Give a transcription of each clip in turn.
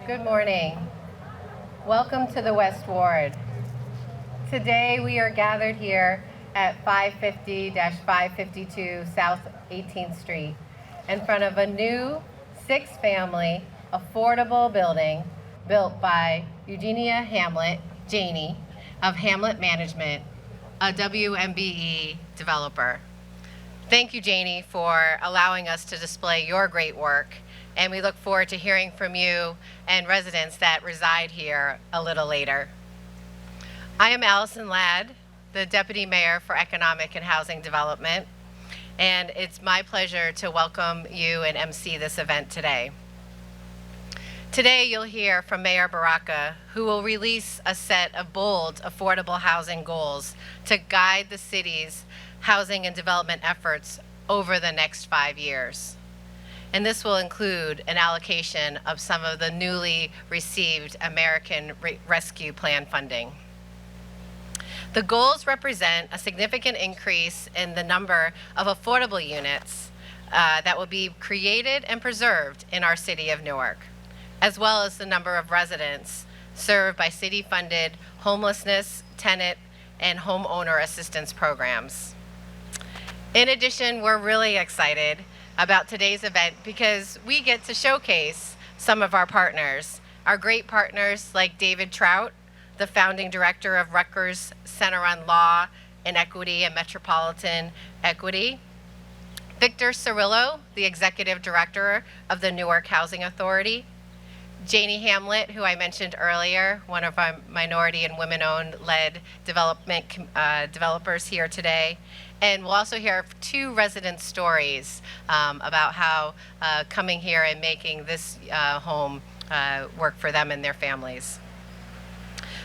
Good morning. Welcome to the West Ward. Today we are gathered here at 550-552 South 18th Street in front of a new 6-family affordable building built by Eugenia Hamlet, Janie, of Hamlet Management, a WMBE developer. Thank you, Janie, for allowing us to display your great work, and we look forward to hearing from you and residents that reside here a little later. I am Allison Ladd, the Deputy Mayor for Economic and Housing Development, and it's my pleasure to welcome you and MC this event today. Today you'll hear from Mayor Baraka, who will release a set of bold, affordable housing goals to guide the city's housing and development efforts over the next 5 years. And this will include an allocation of some of the newly received American Rescue Plan funding. The goals represent a significant increase in the number of affordable units that will be created and preserved in our city of Newark, as well as the number of residents served by city-funded homelessness, tenant, and homeowner assistance programs. In addition, we're really excited about today's event because we get to showcase some of our partners, our great partners like David Trout, the founding director of Rutgers Center on Law and Equity and Metropolitan Equity, Victor Cirillo, the executive director of the Newark Housing Authority, Janie Hamlet, who I mentioned earlier, one of our minority and women-owned led developers here today. And we'll also hear 2 resident stories about how coming here and making this home work for them and their families.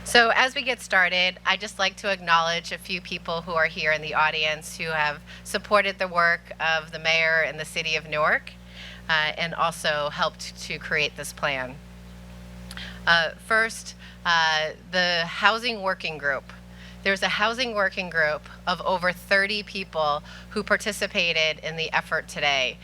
So as we get started, I'd just like to acknowledge a few people who are here in the audience who have supported the work of the mayor and the city of Newark and also helped to create this plan. First, the Housing Working Group. There's a housing working group of over 30 people who participated in the effort today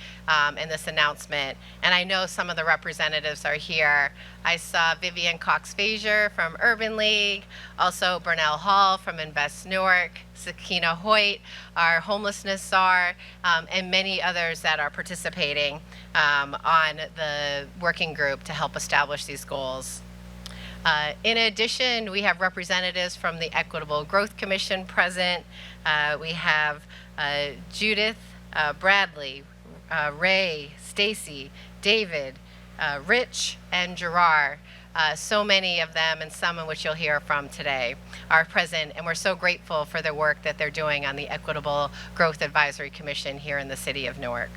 in this announcement. And I know some of the representatives are here. I saw Vivian Cox-Fazier from Urban League, also Burnell Hall from Invest Newark, Sakina Hoyt, our homelessness czar, and many others that are participating on the working group to help establish these goals. In addition, we have representatives from the Equitable Growth Commission present. We have Judith, Bradley, Ray, Stacy, David, Rich, and Gerard. So many of them, and some in which you'll hear from today, are present, and we're so grateful for the work that they're doing on the Equitable Growth Advisory Commission here in the city of Newark.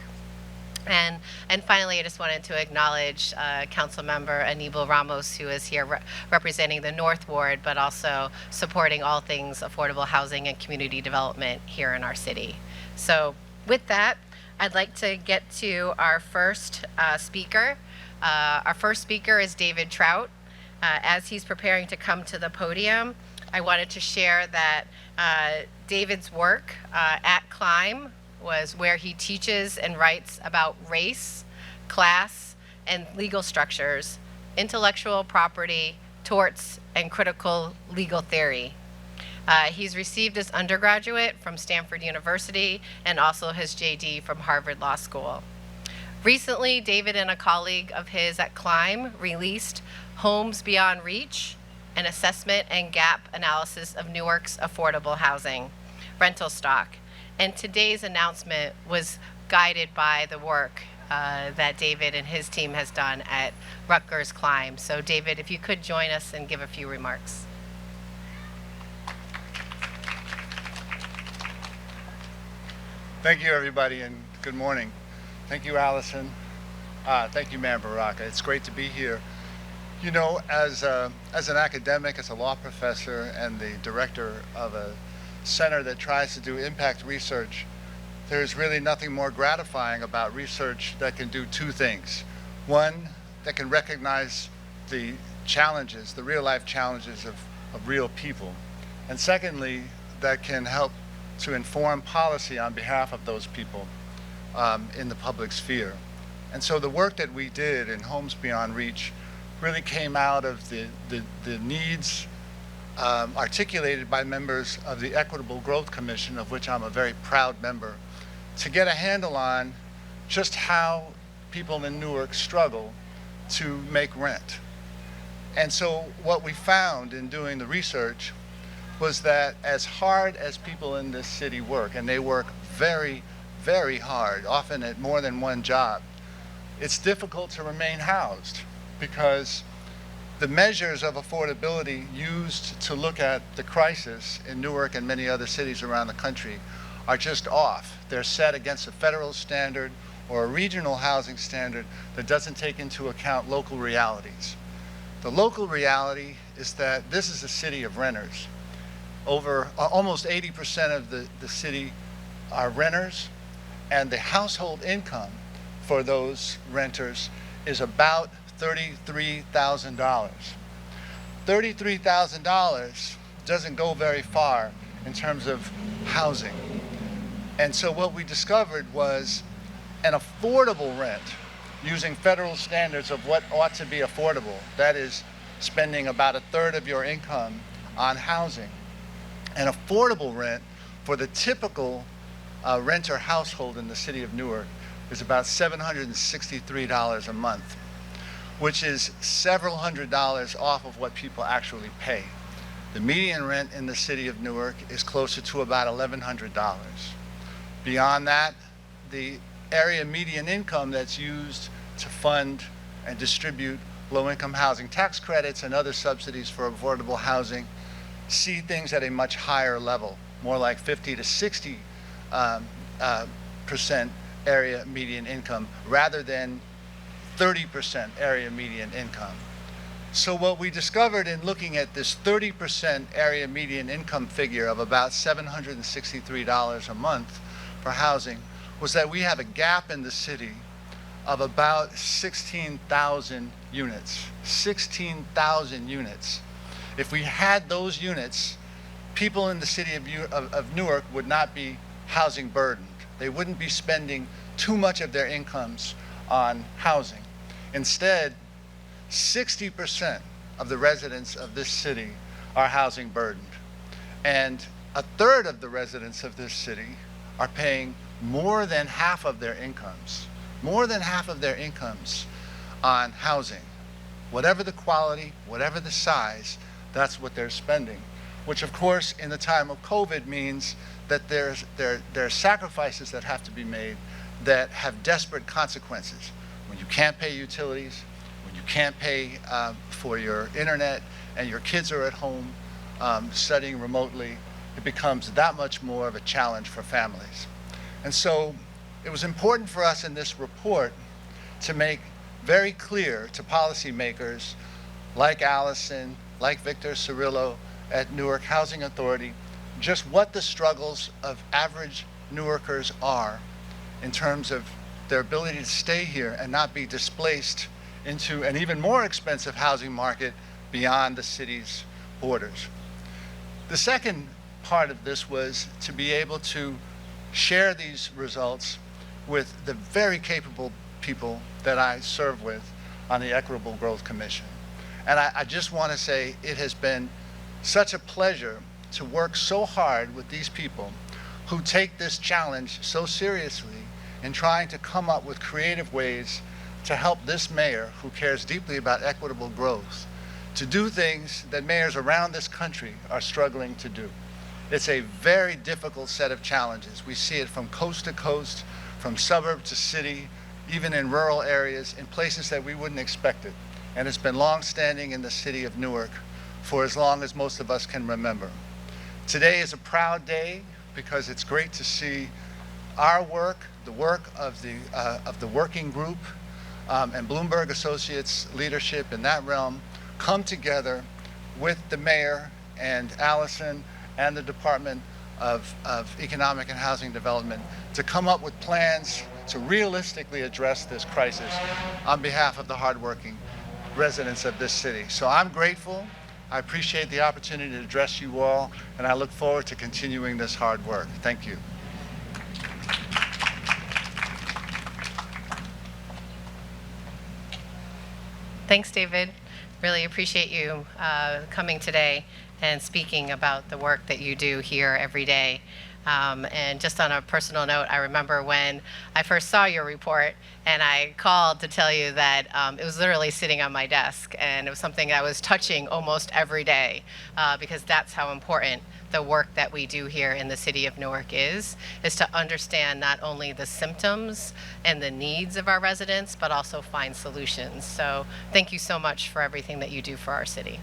And finally, I just wanted to acknowledge Councilmember Aníbal Ramos, who is here representing the North Ward, but also supporting all things affordable housing and community development here in our city. So with that, I'd like to get to our first speaker. Our first speaker is David Trout. As he's preparing to come to the podium, I wanted to share that David's work at Climb was where he teaches and writes about race, class, and legal structures, intellectual property, torts, and critical legal theory. He's received his undergraduate from Stanford University and also his JD from Harvard Law School. Recently, David and a colleague of his at Climb released Homes Beyond Reach, an assessment and gap analysis of Newark's affordable housing rental stock. And today's announcement was guided by the work that David and his team has done at Rutgers Climb. So David, if you could join us and give a few remarks. Thank you, everybody, and good morning. Thank you, Allison. Thank you, Mayor Baraka. It's great to be here. You know, as an academic, as a law professor, and the director of a center that tries to do impact research, there's really nothing more gratifying about research that can do 2 things. One, that can recognize the challenges, the real life challenges of real people. And secondly, that can help to inform policy on behalf of those people in the public sphere. And so the work that we did in Homes Beyond Reach really came out of the needs articulated by members of the Equitable Growth Commission, of which I'm a very proud member, to get a handle on just how people in Newark struggle to make rent. And so what we found in doing the research was that as hard as people in this city work, and they work very, very hard, often at more than one job, it's difficult to remain housed because the measures of affordability used to look at the crisis in Newark and many other cities around the country are just off. They're set against a federal standard or a regional housing standard that doesn't take into account local realities. The local reality is that this is a city of renters. Almost 80% of the city are renters, and the household income for those renters is about $33,000. $33,000 doesn't go very far in terms of housing. And so what we discovered was an affordable rent using federal standards of what ought to be affordable. That is spending about a third of your income on housing. An affordable rent for the typical renter household in the city of Newark is about $763 a month, which is several $100s off of what people actually pay. The median rent in the city of Newark is closer to about $1,100. Beyond that, the area median income that's used to fund and distribute low-income housing tax credits and other subsidies for affordable housing see things at a much higher level, more like 50 to 60% area median income rather than 30% area median income. So what we discovered in looking at this 30% area median income figure of about $763 a month for housing was that we have a gap in the city of about 16,000 units. 16,000 units. If we had those units, people in the city of Newark would not be housing burdened. They wouldn't be spending too much of their incomes on housing. Instead, 60% of the residents of this city are housing burdened. And a third of the residents of this city are paying more than half of their incomes on housing. Whatever the quality, whatever the size, that's what they're spending. Which of course, in the time of COVID means that there are sacrifices that have to be made that have desperate consequences. When you can't pay utilities, when you can't pay for your internet, and your kids are at home studying remotely, it becomes that much more of a challenge for families. And so it was important for us in this report to make very clear to policymakers like Allison, like Victor Cirillo at Newark Housing Authority, just what the struggles of average Newarkers are in terms of their ability to stay here and not be displaced into an even more expensive housing market beyond the city's borders. The second part of this was to be able to share these results with the very capable people that I serve with on the Equitable Growth Commission. And I just want to say it has been such a pleasure to work so hard with these people who take this challenge so seriously in trying to come up with creative ways to help this mayor, who cares deeply about equitable growth, to do things that mayors around this country are struggling to do. It's a very difficult set of challenges. We see it from coast to coast, from suburb to city, even in rural areas, in places that we wouldn't expect it. And it's been long-standing in the city of Newark for as long as most of us can remember. Today is a proud day because it's great to see our work, the work of the working group and Bloomberg Associates leadership in that realm come together with the mayor and Allison and the Department of Economic and Housing Development to come up with plans to realistically address this crisis on behalf of the hardworking residents of this city. So I'm grateful. I appreciate the opportunity to address you all, and I look forward to continuing this hard work. Thank you. Thanks, David. Really appreciate you coming today and speaking about the work that you do here every day. And just on a personal note, I remember when I first saw your report and I called to tell you that it was literally sitting on my desk, and it was something I was touching almost every day because that's how important the work that we do here in the city of Newark is to understand not only the symptoms and the needs of our residents, but also find solutions. So thank you so much for everything that you do for our city.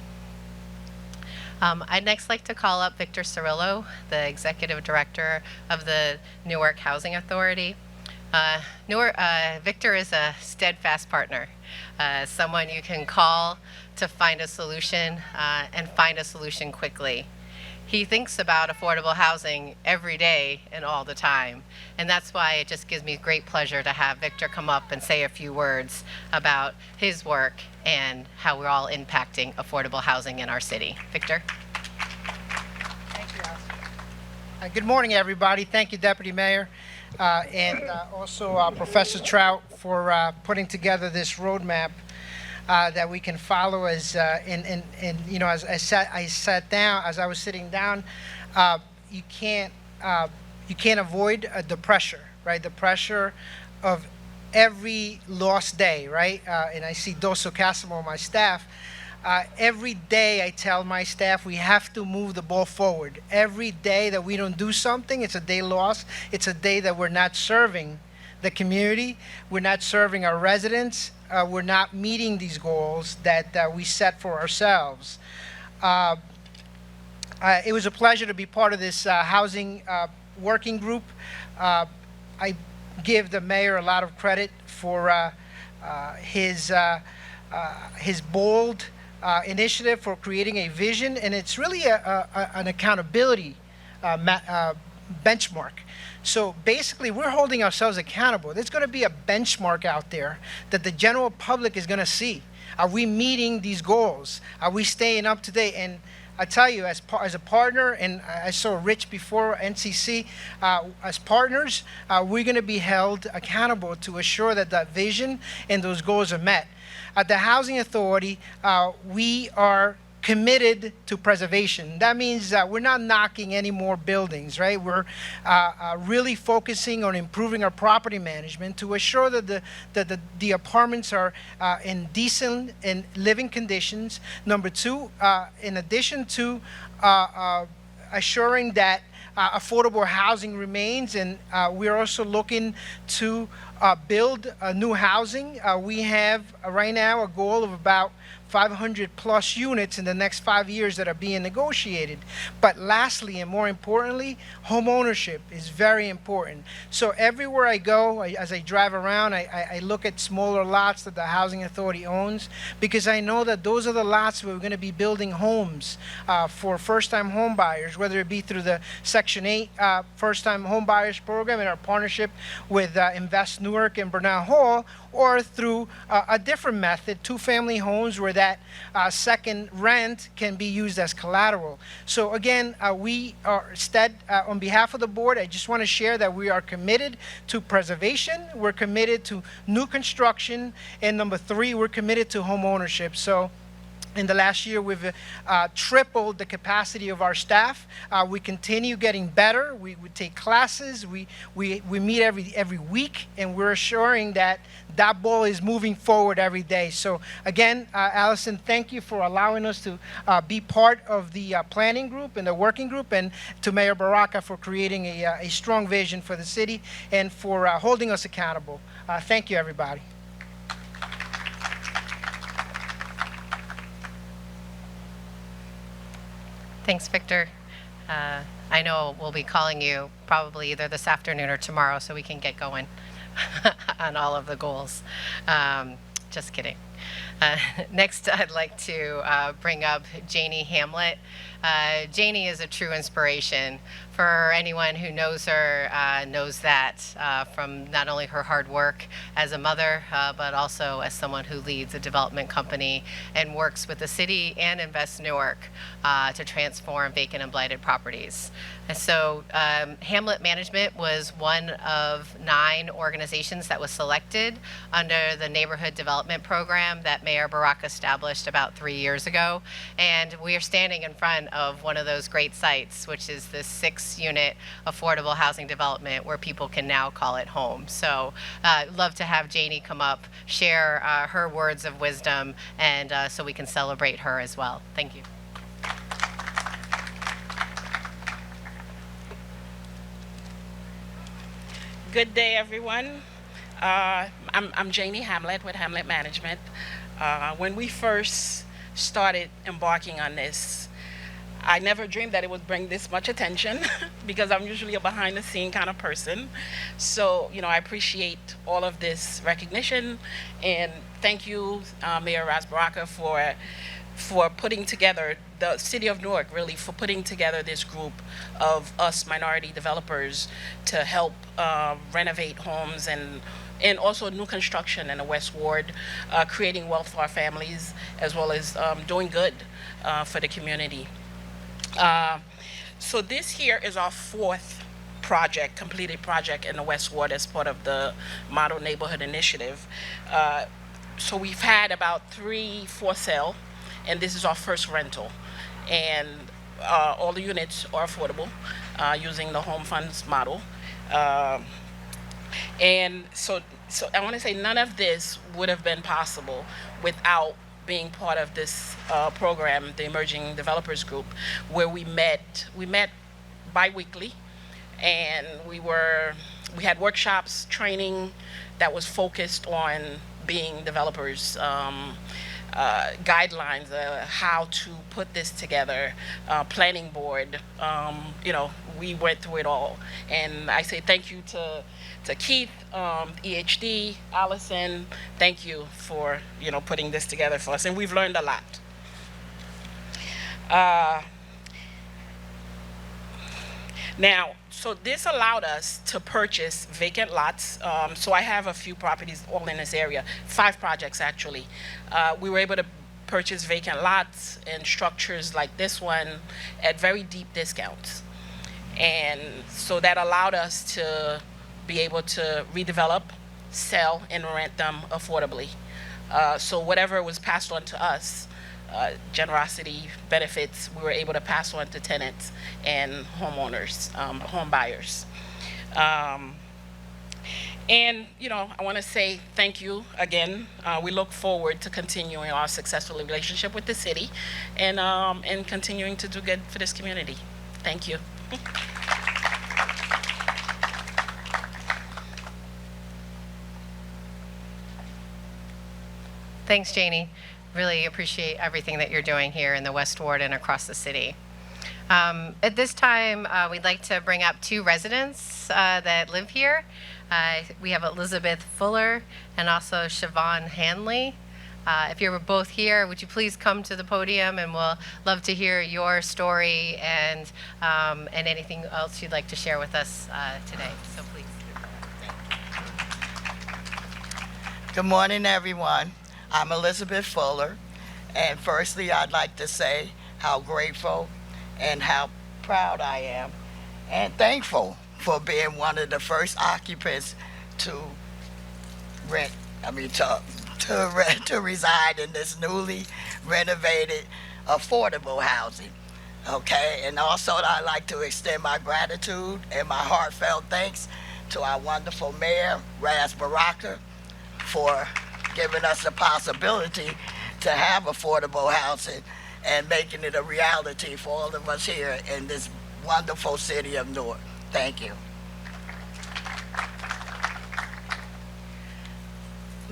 I'd next like to call up Victor Cirillo, the Executive Director of the Newark Housing Authority. Victor is a steadfast partner, someone you can call to find a solution and find a solution quickly. He thinks about affordable housing every day and all the time. And that's why it just gives me great pleasure to have Victor come up and say a few words about his work and how we're all impacting affordable housing in our city. Victor? Thank you, Allison. Good morning, everybody. Thank you, Deputy Mayor, and also Professor Trout for putting together this roadmap that we can follow as you know, as I sat down, as I was sitting down, you can't avoid the pressure, right? The pressure of every lost day, right? And I see Doso Casimo, my staff. Every day I tell my staff we have to move the ball forward. Every day that we don't do something, it's a day lost. It's a day that we're not serving the community. We're not serving our residents. We're not meeting these goals that we set for ourselves. It was a pleasure to be part of this housing working group. I give the mayor a lot of credit for his bold initiative for creating a vision, and it's really an accountability benchmark. So basically, we're holding ourselves accountable. There's going to be a benchmark out there that the general public is going to see. Are we meeting these goals? Are we staying up to date? And I tell you, as a partner, and I saw Rich before NCC, as partners, we're going to be held accountable to assure that that vision and those goals are met. At the Housing Authority, we are committed to preservation. That means we're not knocking any more buildings, right? We're really focusing on improving our property management to assure that the apartments are in decent and living conditions. Number two, in addition to assuring that affordable housing remains, and we're also looking to build new housing. We have right now a goal of about 500 plus units in the next 5 years that are being negotiated. But lastly, and more importantly, home ownership is very important. So everywhere I go, as I drive around, I look at smaller lots that the Housing Authority owns, because I know that those are the lots where we're going to be building homes for first-time home buyers, whether it be through the Section 8 first-time home buyers program in our partnership with Invest Newark and Bernal Hall, or through a different method, two-family homes where that second rent can be used as collateral. So again, we are on behalf of the board, I just want to share that we are committed to preservation, we're committed to new construction, and number three, we're committed to home ownership. So in the last year, we've tripled the capacity of our staff. We continue getting better. We take classes. We meet every week, and we're assuring that that ball is moving forward every day. So again, Allison, thank you for allowing us to be part of the planning group and the working group, and to Mayor Baraka for creating a strong vision for the city and for holding us accountable. Thank you, everybody. Thanks, Victor. I know we'll be calling you probably either this afternoon or tomorrow so we can get going on all of the goals. Just kidding. Next, I'd like to bring up Janie Hamlet. Janie is a true inspiration for anyone who knows her, knows that from not only her hard work as a mother, but also as someone who leads a development company and works with the city and Invest Newark to transform vacant and blighted properties. And so Hamlet Management was one of 9 organizations that was selected under the Neighborhood Development Program that Mayor Baraka established about 3 years ago. And we are standing in front of one of those great sites, which is this 6-unit affordable housing development where people can now call it home. So I'd love to have Janie come up, share her words of wisdom, and so we can celebrate her as well. Thank you. Good day, everyone. I'm Janie Hamlet with Hamlet Management. When we first started embarking on this, I never dreamed that it would bring this much attention because I'm usually a behind-the-scene kind of person. So, I appreciate all of this recognition, and thank you, Mayor Baraka, for putting together, the City of Newark really, for putting together this group of us minority developers to help renovate homes and also new construction in the West Ward, creating wealth for our families, as well as doing good for the community. So this here is our 4th completed project in the West Ward as part of the Model Neighborhood Initiative. So we've had about 3 for sale, and this is our first rental. And all the units are affordable using the home funds model. And so I want to say none of this would have been possible without being part of this program, the Emerging Developers Group, where we met bi-weekly, and we had workshops, training that was focused on being developers, guidelines, how to put this together, planning board, we went through it all. And I say thank you to Keith, EHD, Allison, thank you for, putting this together for us. And we've learned a lot. Now, so this allowed us to purchase vacant lots. So I have a few properties all in this area, 5 projects actually. We were able to purchase vacant lots and structures like this one at very deep discounts. And so that allowed us to be able to redevelop, sell, and rent them affordably. So whatever was passed on to us, generosity benefits, we were able to pass on to tenants and homeowners, home buyers. And, I want to say thank you again. We look forward to continuing our successful relationship with the city and continuing to do good for this community. Thank you. Thanks, Janie. Really appreciate everything that you're doing here in the West Ward and across the city. At this time, we'd like to bring up 2 residents that live here. We have Elizabeth Fuller and also Siobhan Hanley. If you're both here, would you please come to the podium, and we'll love to hear your story and anything else you'd like to share with us today. So please. Good morning, everyone. I'm Elizabeth Fuller, and firstly, I'd like to say how grateful and how proud I am and thankful for being one of the first occupants to reside in this newly renovated affordable housing. Okay, and also I'd like to extend my gratitude and my heartfelt thanks to our wonderful mayor, Baraka, for giving us the possibility to have affordable housing and making it a reality for all of us here in this wonderful city of Newark. Thank you.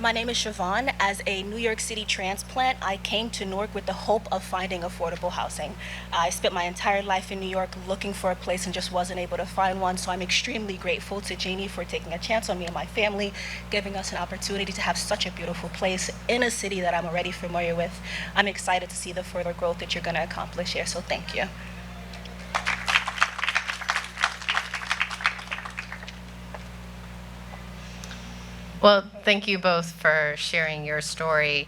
My name is Siobhan. As a New York City transplant, I came to Newark with the hope of finding affordable housing. I spent my entire life in New York looking for a place and just wasn't able to find one, so I'm extremely grateful to Janie for taking a chance on me and my family, giving us an opportunity to have such a beautiful place in a city that I'm already familiar with. I'm excited to see the further growth that you're going to accomplish here, so thank you. Well, thank you both for sharing your story,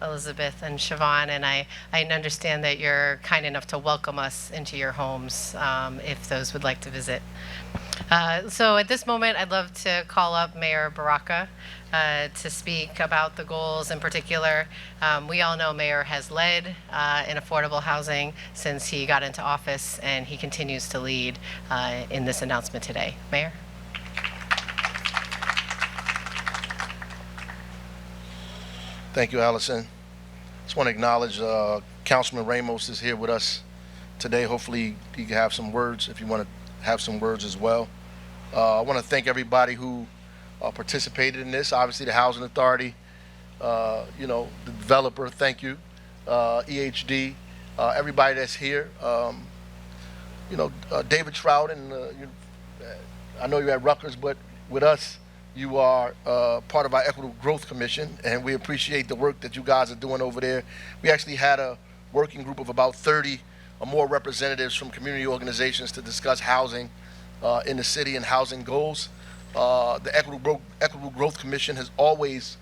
Elizabeth and Siobhan, and I understand that you're kind enough to welcome us into your homes if those would like to visit. So at this moment, I'd love to call up Mayor Baraka to speak about the goals in particular. We all know Mayor has led in affordable housing since he got into office, and he continues to lead in this announcement today. Mayor? Thank you, Allison. Just want to acknowledge Councilman Ramos is here with us today. Hopefully he can have some words if you want to have some words as well. I want to thank everybody who participated in this. Obviously the Housing Authority, the developer, thank you, EHD, everybody that's here. David Trout, and I know you're at Rutgers, but with us, you are part of our Equitable Growth Commission, and we appreciate the work that you guys are doing over there. We actually had a working group of about 30 or more representatives from community organizations to discuss housing in the city and housing goals. The Equitable Growth Commission has always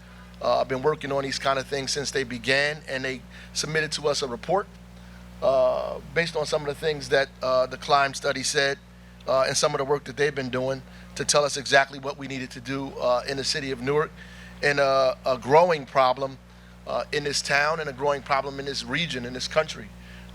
been working on these kind of things since they began, and they submitted to us a report based on some of the things that the climate study said and some of the work that they've been doing to tell us exactly what we needed to do in the city of Newark, and a growing problem in this town and a growing problem in this region, in this country.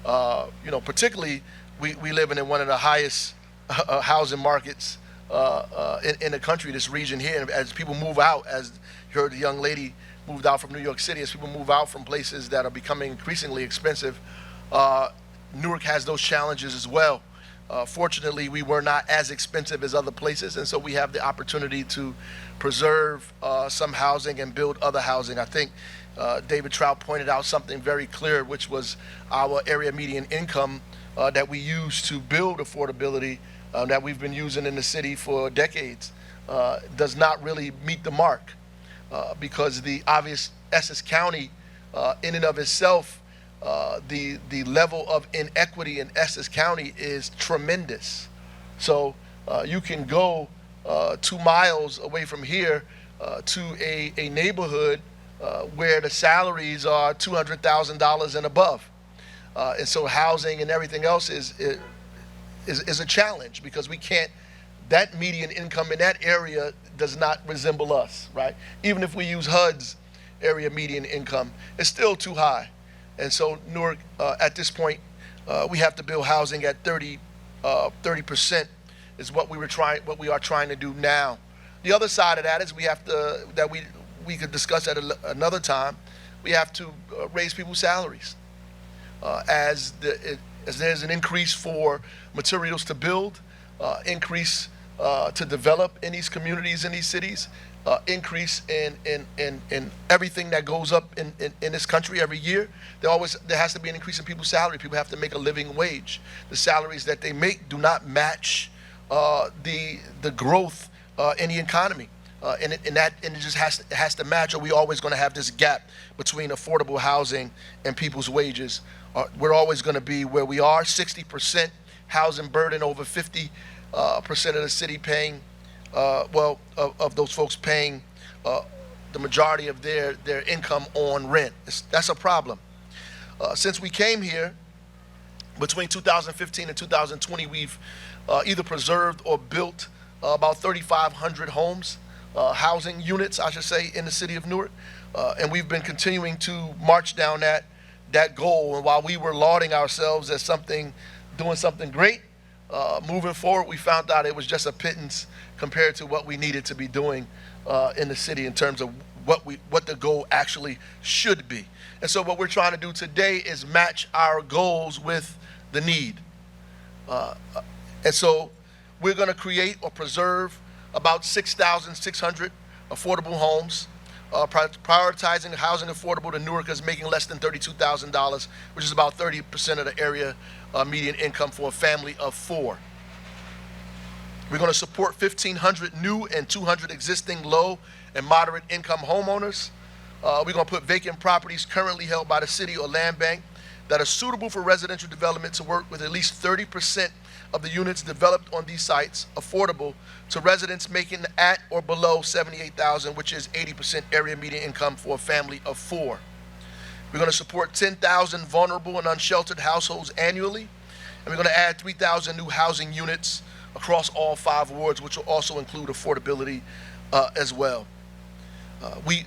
Particularly, we live in one of the highest housing markets in the country, this region here. And as people move out, as you heard the young lady moved out from New York City, as people move out from places that are becoming increasingly expensive, Newark has those challenges as well. Fortunately, we were not as expensive as other places, and so we have the opportunity to preserve some housing and build other housing. I think David Trout pointed out something very clear, which was our area median income that we use to build affordability that we've been using in the city for decades does not really meet the mark because the obvious Essex County in and of itself, the level of inequity in Essex County is tremendous. So you can go 2 miles away from here to a neighborhood where the salaries are $200,000 and above. And so housing and everything else is a challenge because we can't, that median income in that area does not resemble us, right? Even if we use HUD's area median income, it's still too high. And so Newark, at this point, we have to build housing at 30% is what we are trying to do now. The other side of that is we have to, that we could discuss at another time, we have to raise people's salaries. As there's an increase for materials to build, increase to develop in these communities, in these cities, increase in everything that goes up in this country every year. There has to be an increase in people's salary. People have to make a living wage. The salaries that they make do not match the growth in the economy. And it just has to match, or we're always going to have this gap between affordable housing and people's wages. We're always going to be where we are, 60% housing burden, over 50% of the city paying, of those folks paying the majority of their income on rent. That's a problem. Since we came here, between 2015 and 2020, we've either preserved or built about 3,500 homes, housing units, I should say, in the city of Newark. And we've been continuing to march down that goal. And while we were lauding ourselves as doing something great, moving forward, we found out it was just a pittance compared to what we needed to be doing in the city in terms of what the goal actually should be. And so what we're trying to do today is match our goals with the need. And so we're going to create or preserve about 6,600 affordable homes, prioritizing housing affordable to Newarkers making less than $32,000, which is about 30% of the area median income for a family of 4. We're going to support 1,500 new and 200 existing low and moderate income homeowners. We're going to put vacant properties currently held by the city or land bank that are suitable for residential development to work with at least 30% of the units developed on these sites affordable to residents making at or below $78,000, which is 80% area median income for a family of 4. We're going to support 10,000 vulnerable and unsheltered households annually, and we're going to add 3,000 new housing units across all 5 wards, which will also include affordability as well.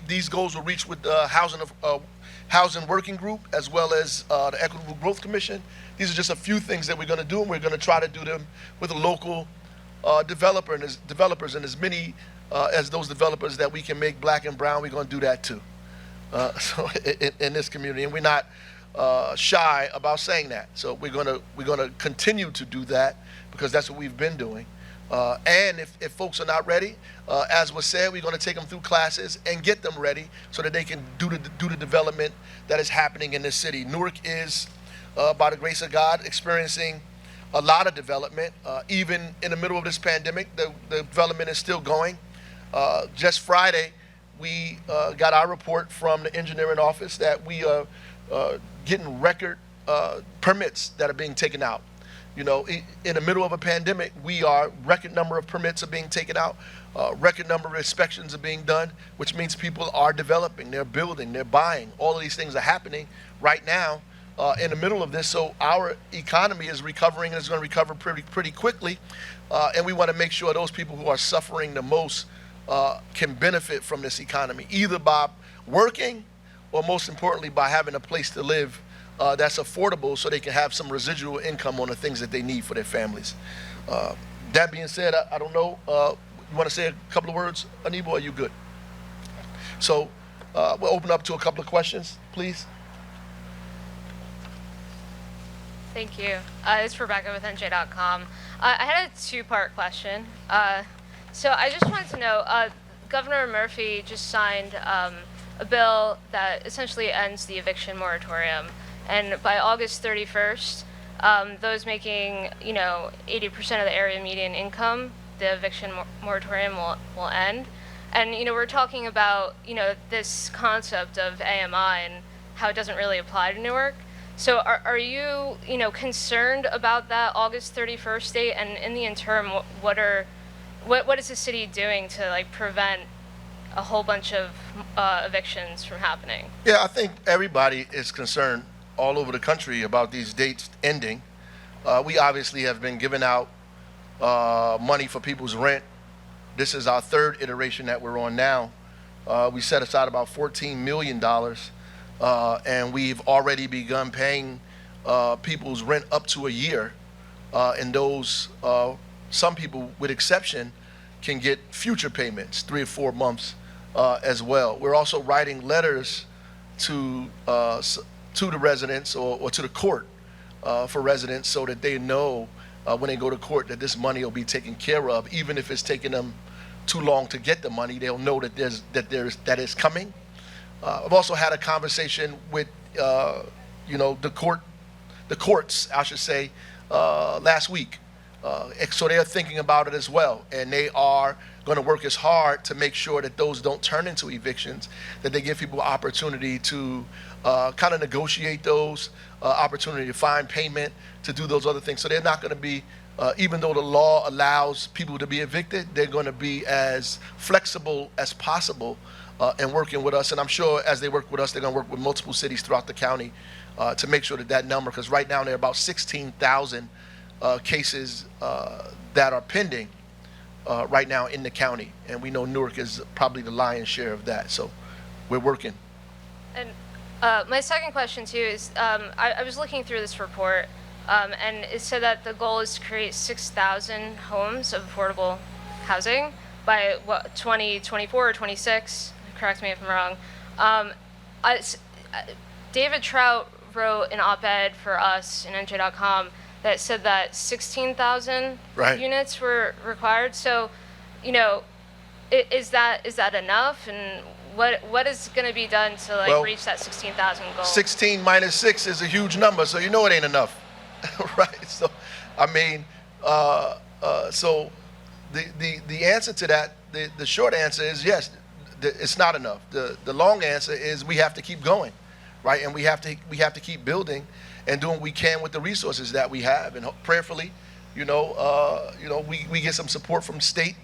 These goals were reached with the Housing Working Group as well as the Equitable Growth Commission. These are just a few things that we're going to do, and we're going to try to do them with a local developers and as many as those developers that we can make black and brown. We're going to do that too. So in this community, and we're not shy about saying that. So we're gonna continue to do that because that's what we've been doing. And if folks are not ready, as was said, we're going to take them through classes and get them ready so that they can do the development that is happening in this city. Newark is, by the grace of God, experiencing a lot of development. Even in the middle of this pandemic, the development is still going. Just Friday, we got our report from the engineering office that we are getting record permits that are being taken out. You know, in the middle of a pandemic, record number of permits are being taken out, record number of inspections are being done, which means people are developing, they're building, they're buying. All of these things are happening right now in the middle of this. So our economy is recovering and is going to recover pretty quickly. And we want to make sure those people who are suffering the most can benefit from this economy, either by working or most importantly by having a place to live that's affordable so they can have some residual income on the things that they need for their families. That being said, I don't know, you want to say a couple of words, Aniba, or are you good? So we'll open up to a couple of questions, please. Thank you. It's Rebecca with NJ.com. I had a 2-part question. So I just wanted to know, Governor Murphy just signed a bill that essentially ends the eviction moratorium. And by August 31st, those making, 80% of the area median income, the eviction moratorium will end. And, we're talking about, this concept of AMI and how it doesn't really apply to Newark. So are you, concerned about that August 31st date? And in the interim, what is the city doing to prevent a whole bunch of evictions from happening? Yeah, I think everybody is concerned all over the country about these dates ending. We obviously have been giving out money for people's rent. This is our 3rd iteration that we're on now. We set aside about $14 million, and we've already begun paying people's rent up to a year. And those, some people with exception, can get future payments, 3 or 4 months as well. We're also writing letters to the residents or to the court for residents so that they know when they go to court that this money will be taken care of. Even if it's taking them too long to get the money, they'll know that that is coming. I've also had a conversation with the courts, I should say, last week. So they're thinking about it as well, and they are going to work as hard to make sure that those don't turn into evictions, that they give people opportunity to kind of negotiate those, opportunity to find payment, to do those other things. So they're not going to be, even though the law allows people to be evicted, they're going to be as flexible as possible in working with us. And I'm sure as they work with us, they're going to work with multiple cities throughout the county to make sure that number, because right now there are about 16,000 cases that are pending right now in the county, and we know Newark is probably the lion's share of that. So we're working. And my second question too is, I was looking through this report, and it said that the goal is to create 6,000 homes of affordable housing by 2024 or 26. Correct me if I'm wrong. David Trout wrote an op-ed for us in NJ.com that said that 16,000 units were required. So, is that enough? And what is going to be done to reach that 16,000 goal? 16 minus 6 is a huge number, so you know it ain't enough, right? So, I mean, so the answer to that, the short answer is yes, it's not enough. The long answer is we have to keep going, right? And we have to keep building and doing what we can with the resources that we have. And prayerfully, We get some support from state,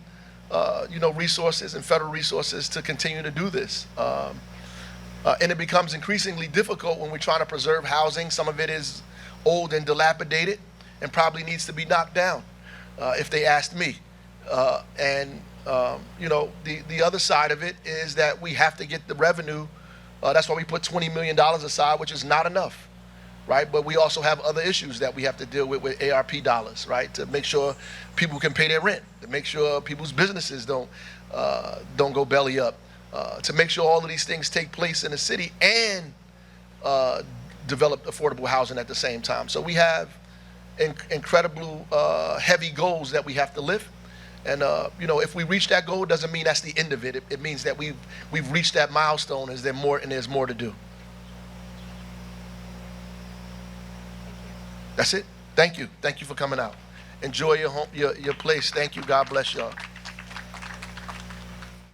resources and federal resources to continue to do this. And it becomes increasingly difficult when we're trying to preserve housing. Some of it is old and dilapidated and probably needs to be knocked down, if they asked me. The other side of it is that we have to get the revenue. That's why we put $20 million aside, which is not enough, right? But we also have other issues that we have to deal with ARP dollars, right? To make sure people can pay their rent, to make sure people's businesses don't go belly up, to make sure all of these things take place in the city and develop affordable housing at the same time. So we have incredible heavy goals that we have to lift. And if we reach that goal, it doesn't mean that's the end of it. It means that we've reached that milestone. Is there more? And there's more to do. That's it. Thank you. Thank you for coming out. Enjoy your home, your place. Thank you. God bless y'all.